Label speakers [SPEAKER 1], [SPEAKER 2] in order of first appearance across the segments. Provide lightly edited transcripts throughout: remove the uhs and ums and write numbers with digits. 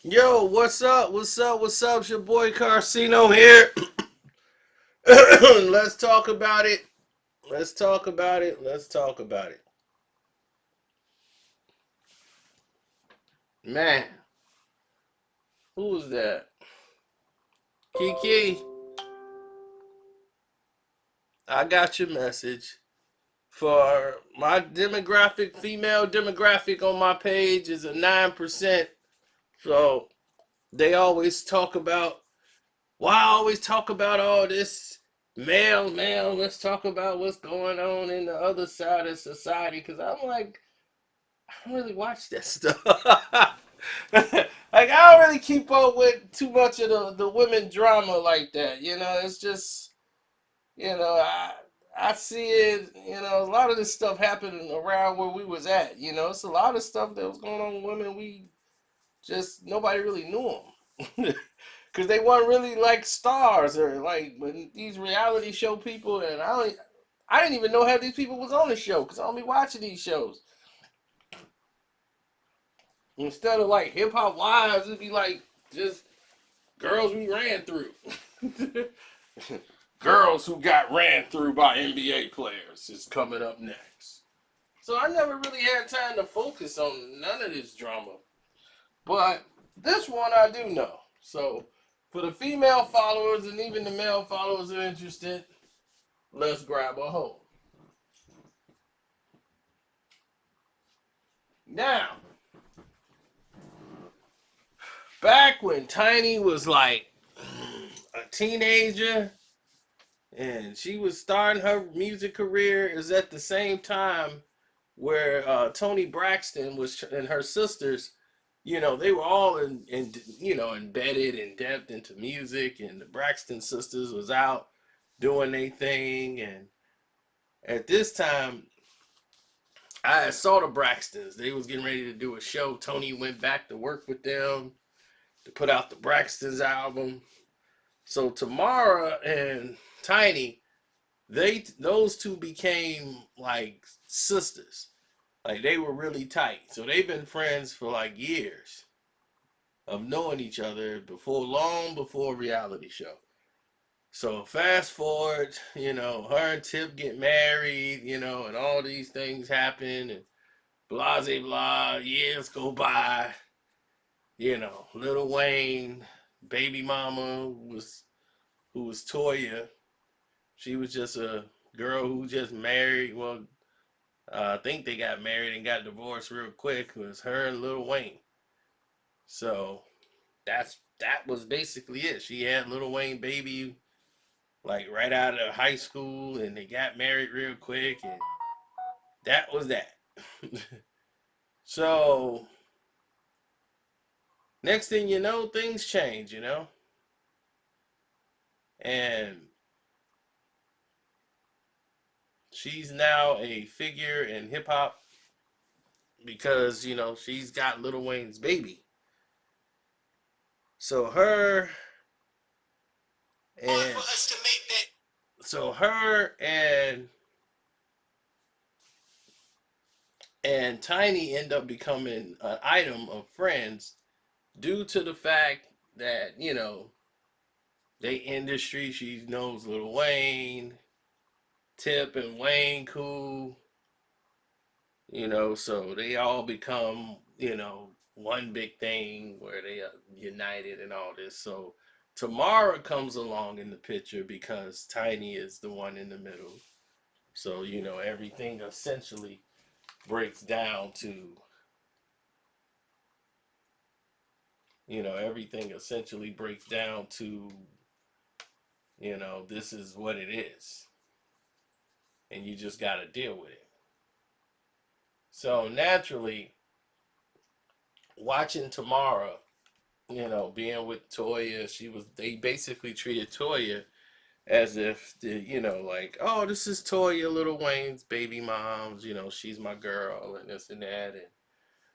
[SPEAKER 1] Yo, what's up? What's up? What's up? It's your boy Carcino here. Let's talk about it. Let's talk about it. Let's talk about it. Man, who was that? Kiki, I got your message. For my demographic, female demographic on my page is a 9%. So they always talk about, why I always talk about all this male. Let's talk about what's going on in the other side of society. Because I'm like, I don't really watch that stuff. Like I don't really keep up with too much of the women drama like that. It's just I see it. A lot of this stuff happening around where we was at. It's a lot of stuff that was going on with women. We just nobody really knew them. Because they weren't really like stars or like when these reality show people, and I didn't even know how these people was on the show because I don't be watching these shows. Instead of like hip hop wives, it'd be like just girls we ran through. Girls who got ran through by NBA players is coming up next. So I never really had time to focus on none of this drama. But this one I do know. So for the female followers and even the male followers who are interested, let's grab a hold. Now, back when Tiny was like a teenager and she was starting her music career, is at the same time where Tony Braxton was and her sisters, they were all in embedded in depth into music, and the Braxton sisters was out doing their thing, and at this time, I saw the Braxtons. They was getting ready to do a show. Tony went back to work with them to put out the Braxtons album. So Tamara and Tiny, those two became like sisters. Like they were really tight. So they've been friends for like years of knowing each other before long before reality show. So fast forward, her and Tip get married, and all these things happen and blah blah blah. Years go by, Lil Wayne, baby mama who was Toya. She was just a girl who just married. Well, I think they got married and got divorced real quick. It was her and Lil Wayne. So that was basically it. She had Lil Wayne baby like right out of high school, and they got married real quick, and that was that. So next thing you know, things change, and she's now a figure in hip hop because she's got Lil Wayne's baby. So and her and Tiny end up becoming an item of friends due to the fact that they industry. She knows Lil Wayne, Tip and Wayne cool, so they all become one big thing where they are united and all this. So Tamara comes along in the picture because Tiny is the one in the middle. So everything essentially breaks down to everything essentially breaks down to this is what it is, and you just got to deal with it. So naturally, watching Tamara, being with Toya, they basically treated Toya as if like, oh, this is Toya, Little Wayne's baby moms, she's my girl and this and that, and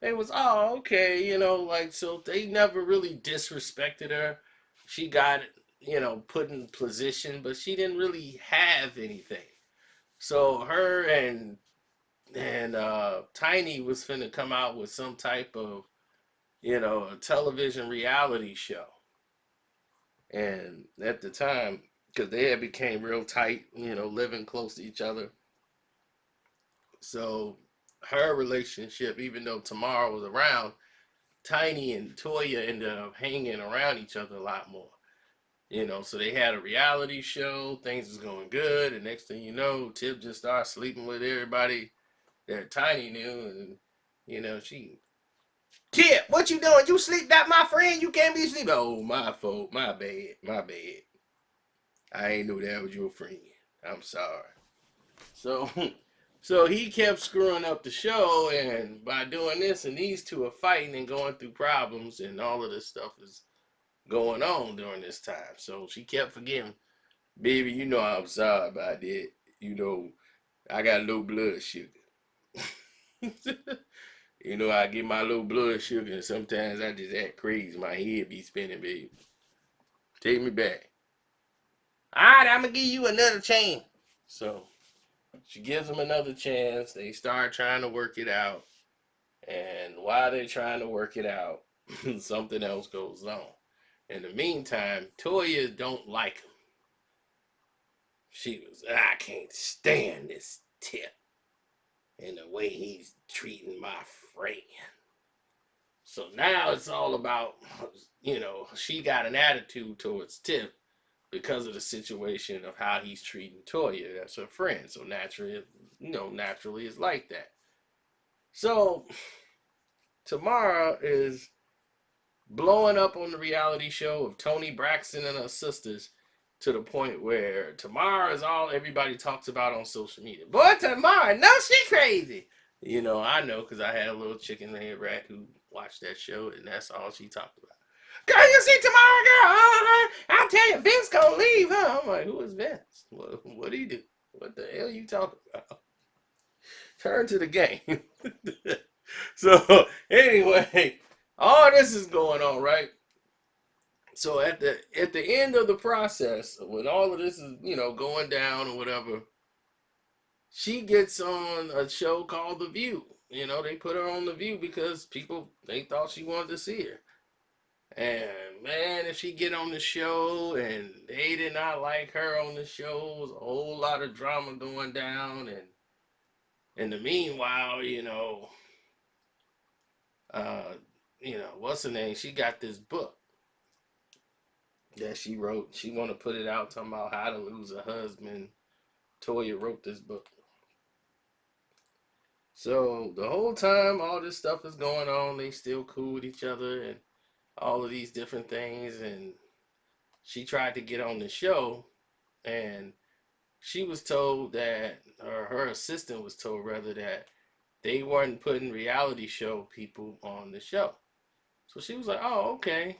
[SPEAKER 1] they was, oh, okay, like, so they never really disrespected her. She got put in position, but she didn't really have anything. So her and Tiny was finna come out with some type of a television reality show. And at the time, because they had became real tight, living close to each other. So her relationship, even though Tamar was around, Tiny and Toya ended up hanging around each other a lot more. So they had a reality show, things was going good, and next thing you know, Tip just started sleeping with everybody that Tiny knew, and she, Tip, what you doing? You sleep that my friend? You can't be sleeping. Oh, my fault, my bad, my bad. I ain't know that was your friend. I'm sorry. So, so he kept screwing up the show, and by doing this, and these two are fighting and going through problems, and all of this stuff is going on during this time. So she kept forgiving, baby. I'm sorry about that. I got low blood sugar. I get my low blood sugar, and sometimes I just act crazy. My head be spinning, baby. Take me back. All right, I'm gonna give you another chance. So she gives him another chance. They start trying to work it out. And while they're trying to work it out, something else goes on. In the meantime, Toya don't like him. She was, I can't stand this Tip and the way he's treating my friend. So now it's all about, she got an attitude towards Tip because of the situation of how he's treating Toya. That's her friend. So naturally it's like that. So Tamara is blowing up on the reality show of Toni Braxton and her sisters to the point where Tamara is all everybody talks about on social media. Boy, Tamara, no, she crazy. I know because I had a little chicken head rat who watched that show, and that's all she talked about. Girl, you see Tamara, girl? I'll tell you, Vince gonna leave, huh? I'm like, who is Vince? What do you do? What the hell you talking about? Turn to the game. So anyway, all this is going on, right? So at the end of the process, when all of this is going down or whatever, she gets on a show called The View. They put her on The View because people they thought she wanted to see her. And man, if she get on the show and they did not like her on the show, it was a whole lot of drama going down. And in the meanwhile, uh, what's her name? She got this book that she wrote. She want to put it out talking about how to lose a husband. Toya wrote this book. So the whole time all this stuff is going on, they still cool with each other and all of these different things. And she tried to get on the show, and she was told that, or her assistant was told rather, that they weren't putting reality show people on the show. So she was like, oh, okay.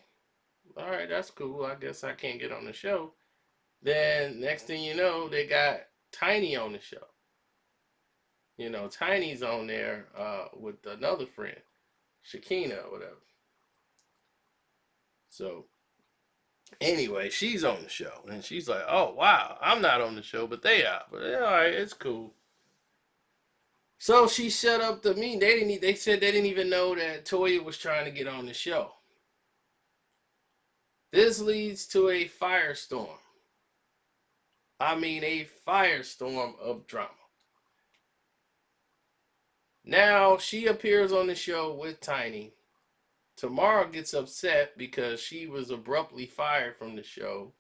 [SPEAKER 1] All right, that's cool. I guess I can't get on the show. Then next thing you know, they got Tiny on the show. Tiny's on there with another friend, Shakina or whatever. So anyway, she's on the show, and she's like, "Oh wow, I'm not on the show, but they are. But yeah, all right, it's cool." So she shut up the meeting. They didn't. They said they didn't even know that Toya was trying to get on the show. This leads to a firestorm. I mean, a firestorm of drama. Now she appears on the show with Tiny. Tamara gets upset because she was abruptly fired from the show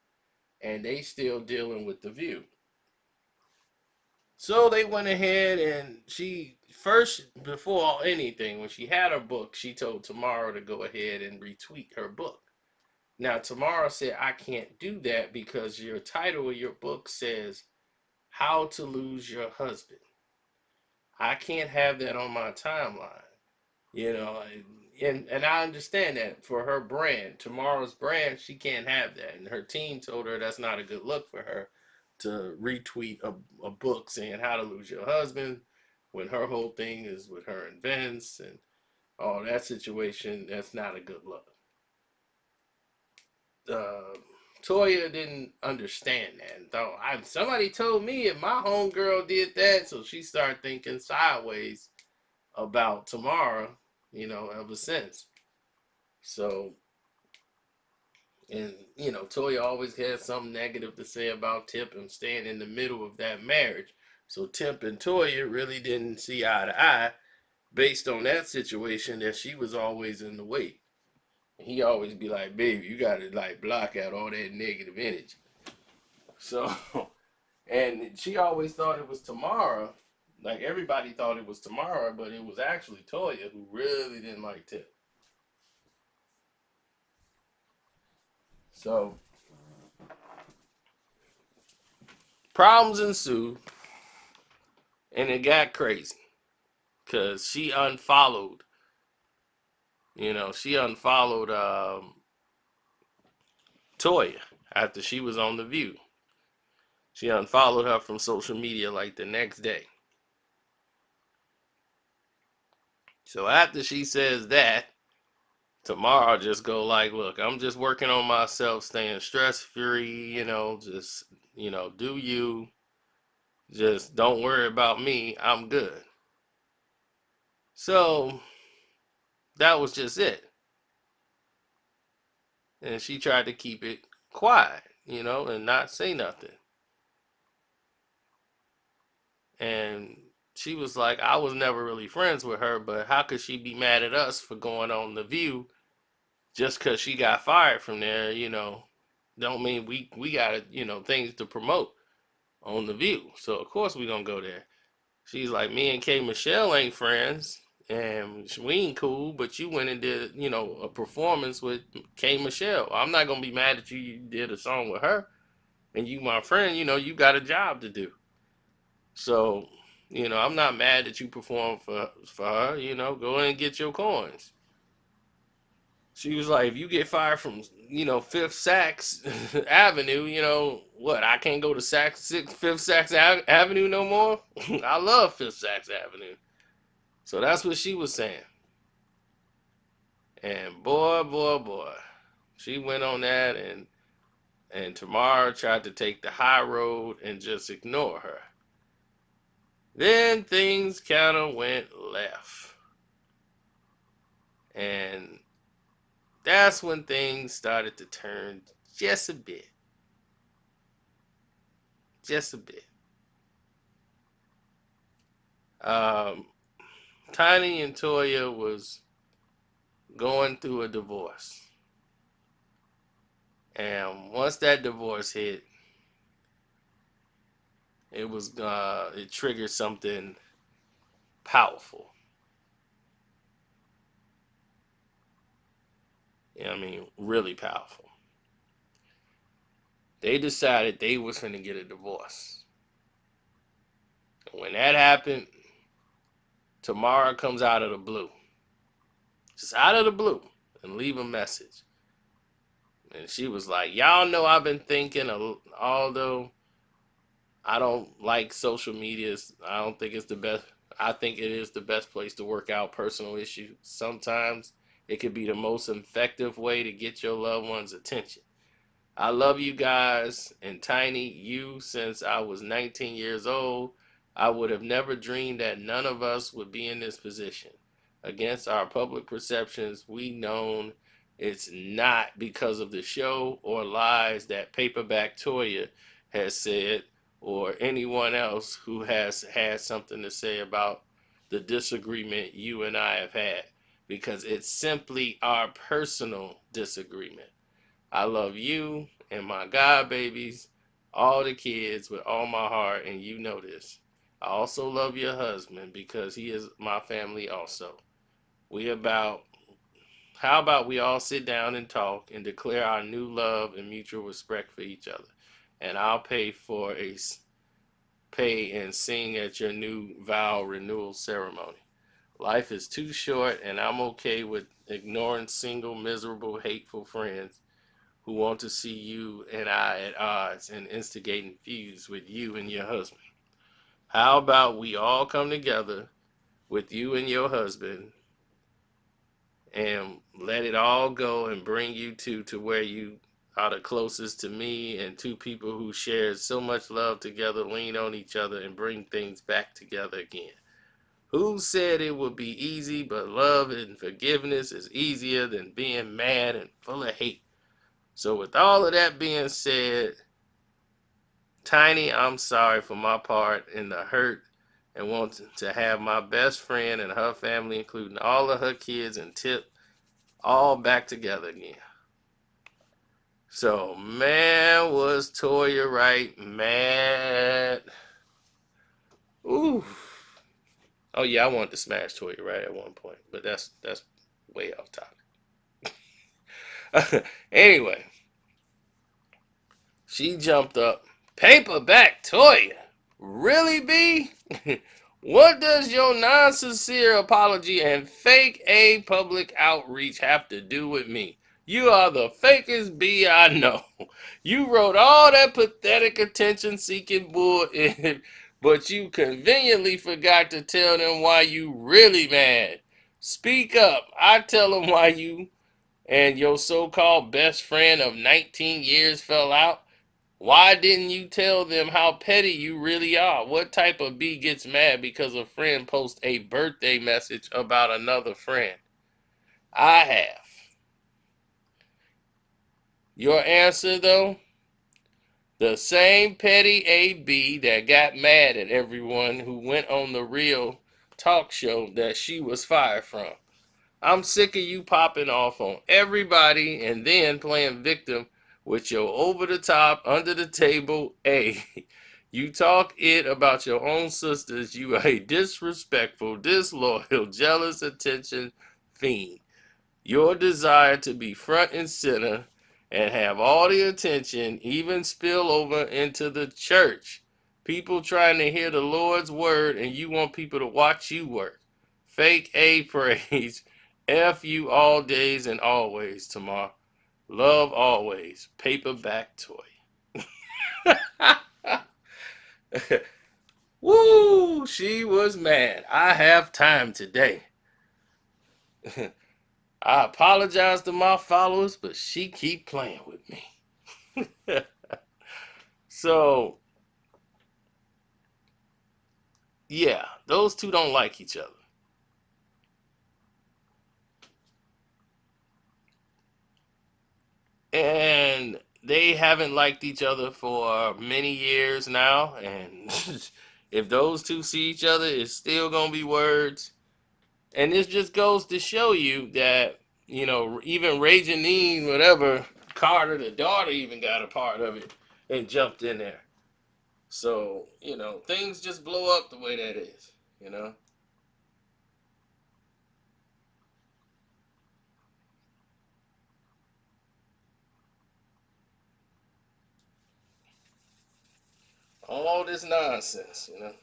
[SPEAKER 1] and they still dealing with the View. So they went ahead and she first, before anything, when she had her book, she told Tamara to go ahead and retweet her book. Now Tamara said, I can't do that because your title of your book says How to Lose Your Husband. I can't have that on my timeline. You know, and I understand that for her brand, tomorrow's brand, she can't have that. And her team told her that's not a good look for her to retweet a book saying how to lose your husband when her whole thing is with her and Vince and all that situation. That's not a good look. Toya didn't understand that and thought, somebody told me if my homegirl did that, so she started thinking sideways about tomorrow, ever since. So, and Toya always had something negative to say about Tip and staying in the middle of that marriage. So Tip and Toya really didn't see eye to eye based on that situation that she was always in the way. He always be like, baby, you gotta like block out all that negative energy. So and she always thought it was Tamara. Like everybody thought it was Tamara, but it was actually Toya who really didn't like Tip. So problems ensued, and it got crazy because she unfollowed Toya after she was on The View. She unfollowed her from social media like the next day. So after she says that, tomorrow just go like, look, I'm just working on myself, staying stress free, just do you. Just don't worry about me. I'm good. So that was just it. And she tried to keep it quiet, and not say nothing. And she was like, I was never really friends with her, but how could she be mad at us for going on The View just because she got fired from there? Don't mean we got things to promote on The View. So of course we gonna go there. She's like, me and K Michelle ain't friends, and we ain't cool. But you went and did a performance with K Michelle. I'm not gonna be mad at you. You did a song with her, and you my friend. You got a job to do. So I'm not mad that you performed for her. Go ahead and get your coins. She was like, if you get fired from, Fifth Saks Avenue, what? I can't go to Fifth Saks Avenue no more. I love Fifth Saks Avenue. So that's what she was saying. And boy, boy, boy, she went on that, and Tamara tried to take the high road and just ignore her. Then things kind of went left, and that's when things started to turn just a bit. Just a bit. Um, Tiny and Toya was going through a divorce. And once that divorce hit, it triggered something powerful. I mean, really powerful. They decided they was going to get a divorce. And when that happened, Tamara comes out of the blue. Just out of the blue, and leave a message. And she was like, y'all know I've been thinking, although I don't like social media, I don't think it's the best. I think it is the best place to work out personal issues. Sometimes it could be the most effective way to get your loved one's attention. I love you guys, and Tiny, you since I was 19 years old. I would have never dreamed that none of us would be in this position. Against our public perceptions, we known it's not because of the show or lies that Paperback Toya has said, or anyone else who has had something to say about the disagreement you and I have had, because it's simply our personal disagreement. I love you and my God babies, all the kids with all my heart, and you know this. I also love your husband because he is my family also. We about How about we all sit down and talk and declare our new love and mutual respect for each other, and I'll pay and sing at your new vow renewal ceremony. Life is too short, and I'm okay with ignoring single, miserable, hateful friends who want to see you and I at odds and instigating feuds with you and your husband. How about we all come together with you and your husband and let it all go and bring you two to where you are the closest to me, and two people who share so much love together lean on each other and bring things back together again. Who said it would be easy, but love and forgiveness is easier than being mad and full of hate. So, with all of that being said, Tiny, I'm sorry for my part in the hurt and want to have my best friend and her family, including all of her kids and Tip, all back together again. So, man, was Toya Wright mad? Ooh. Oh yeah, I wanted to smash Toya Wright at one point, but that's way off topic. Anyway, she jumped up. Paperback Toya. Really, B? What does your non-sincere apology and fake A public outreach have to do with me? You are the fakest B I know. You wrote all that pathetic attention-seeking bull in, but you conveniently forgot to tell them why you really mad. Speak up. I tell them why you and your so-called best friend of 19 years fell out. Why didn't you tell them how petty you really are? What type of bee gets mad because a friend posts a birthday message about another friend? I have. Your answer, though? The same petty AB that got mad at everyone who went on the real talk show that she was fired from. I'm sick of you popping off on everybody and then playing victim with your over the top, under the table A. You talk it about your own sisters. You are a disrespectful, disloyal, jealous attention fiend. Your desire to be front and center and have all the attention even spill over into the church. People trying to hear the Lord's word and you want people to watch you work. Fake A praise. F you all days and always, Tamar. Love always. Paperback toy. Woo! She was mad. I have time today. I apologize to my followers, but she keep playing with me. So, yeah, those two don't like each other. And they haven't liked each other for many years now. And if those two see each other, it's still going to be words. And this just goes to show you that, even Ray Janine, whatever, Carter, the daughter, even got a part of it and jumped in there. So, things just blow up the way that is. All this nonsense. It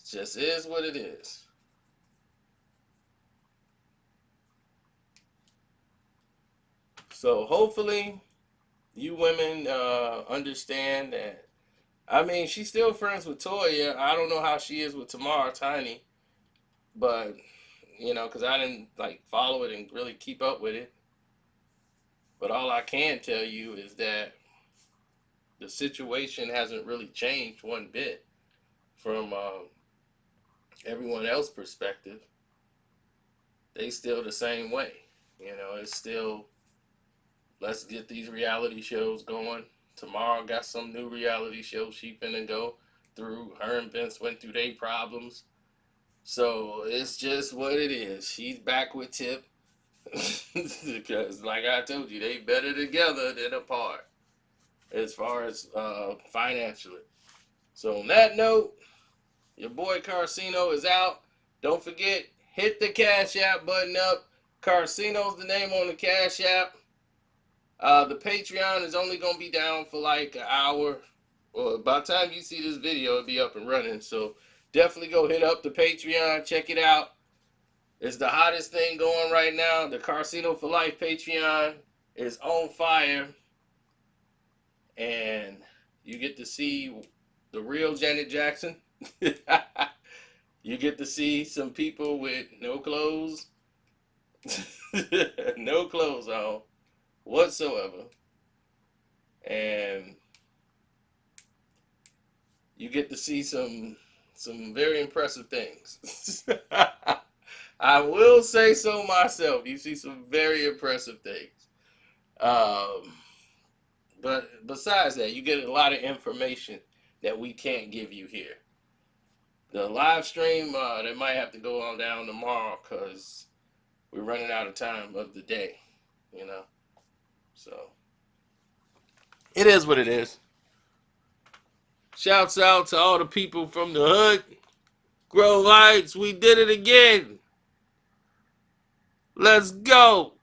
[SPEAKER 1] just is what it is. So hopefully you women understand that. I mean, she's still friends with Toya. I don't know how she is with Tamar Tiny, but because I didn't like follow it and really keep up with it. But all I can tell you is that the situation hasn't really changed one bit from everyone else's perspective. They still the same way. It's still, let's get these reality shows going. Tomorrow got some new reality show she finna go through. Her and Vince went through their problems. So it's just what it is. She's back with Tip. Because like I told you, they better together than apart as far as financially. So on that note, your boy Carcino is out. Don't forget, hit the Cash App button up. Carcino's the name on the Cash App. The Patreon is only going to be down for like an hour. Well, by the time you see this video, it'll be up and running. So definitely go hit up the Patreon. Check it out. It's the hottest thing going right now. The Carcino for Life Patreon is on fire. And you get to see the real Janet Jackson. You get to see some people with no clothes. No clothes on whatsoever. And you get to see some some very impressive things. I will say so myself. You see some very impressive things. Um, but besides that, you get a lot of information that we can't give you here. The live stream, they might have to go on down tomorrow because we're running out of time of the day, you know. So it is what it is. Shouts out to all the people from the hood. Grow lights, we did it again. Let's go.